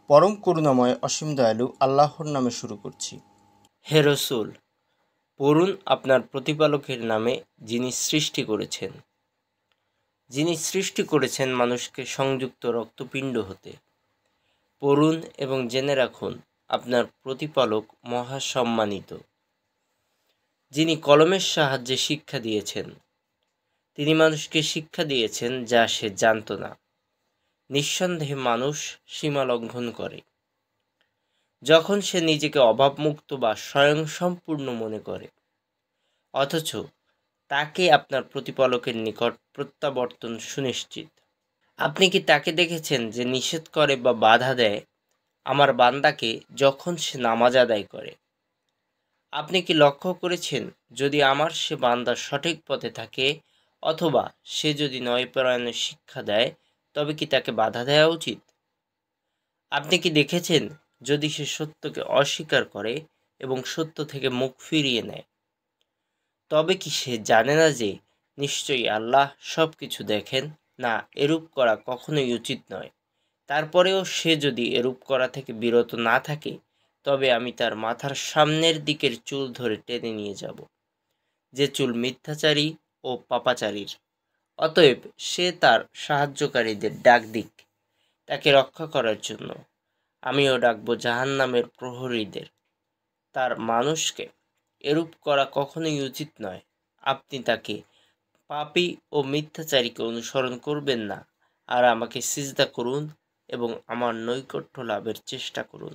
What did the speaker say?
পরম করুণাময় অসীম দয়ালু আল্লাহর নামে শুরু করছি। হে রসূল, পড়ুন আপনার প্রতিপালকের নামে, যিনি সৃষ্টি করেছেন মানুষকে সংযুক্ত রক্তপিণ্ড হতে। পড়ুন এবং জেনে রাখুন আপনার প্রতিপালক মহাসম্মানিত, যিনি কলমের সাহায্যে শিক্ষা দিয়েছেন। তিনি মানুষকে শিক্ষা দিয়েছেন যা সে জানত না। নিঃসন্দেহে মানুষ সীমা লঙ্ঘন করে যখন সে নিজেকে অভাবমুক্ত বা স্বয়ংসম্পূর্ণ মনে করে, অথচ তাকে আপনার প্রতিপালকের নিকট প্রত্যাবর্তন সুনিশ্চিত। আপনি কি তাকে দেখেছেন যে নিষেধ করে বা বাধা দেয় আমার বান্দাকে যখন সে নামাজ আদায় করে? আপনি কি লক্ষ্য করেছেন, যদি আমার সে বান্দা সঠিক পথে থাকে অথবা সে যদি নয়পরায়ণের শিক্ষা দেয়, তবে কি তাকে বাধা দেওয়া উচিত? আপনি কি দেখেছেন, যদি সে সত্যকে অস্বীকার করে এবং সত্য থেকে মুখ ফিরিয়ে নেয়, তবে কি সে জানে না যে নিশ্চয়ই আল্লাহ সব কিছু দেখেন? না, এরূপ করা কখনোই উচিত নয়। তারপরেও সে যদি এরূপ করা থেকে বিরত না থাকে, তবে আমি তার মাথার সামনের দিকের চুল ধরে টেনে নিয়ে যাব, যে চুল মিথ্যাচারী ও পাপাচারীর। অতএব সে তার সাহায্যকারীদের ডাক দিক তাকে রক্ষা করার জন্য। আমিও ডাকবো জাহান্নামের প্রহরীদের। তার মানুষকে এরূপ করা কখনোই উচিত নয়। আপনি তাকে পাপী ও মিথ্যাচারীকে অনুসরণ করবেন না, আর আমাকে সিজদা করুন এবং আমার নৈকট্য লাভের চেষ্টা করুন।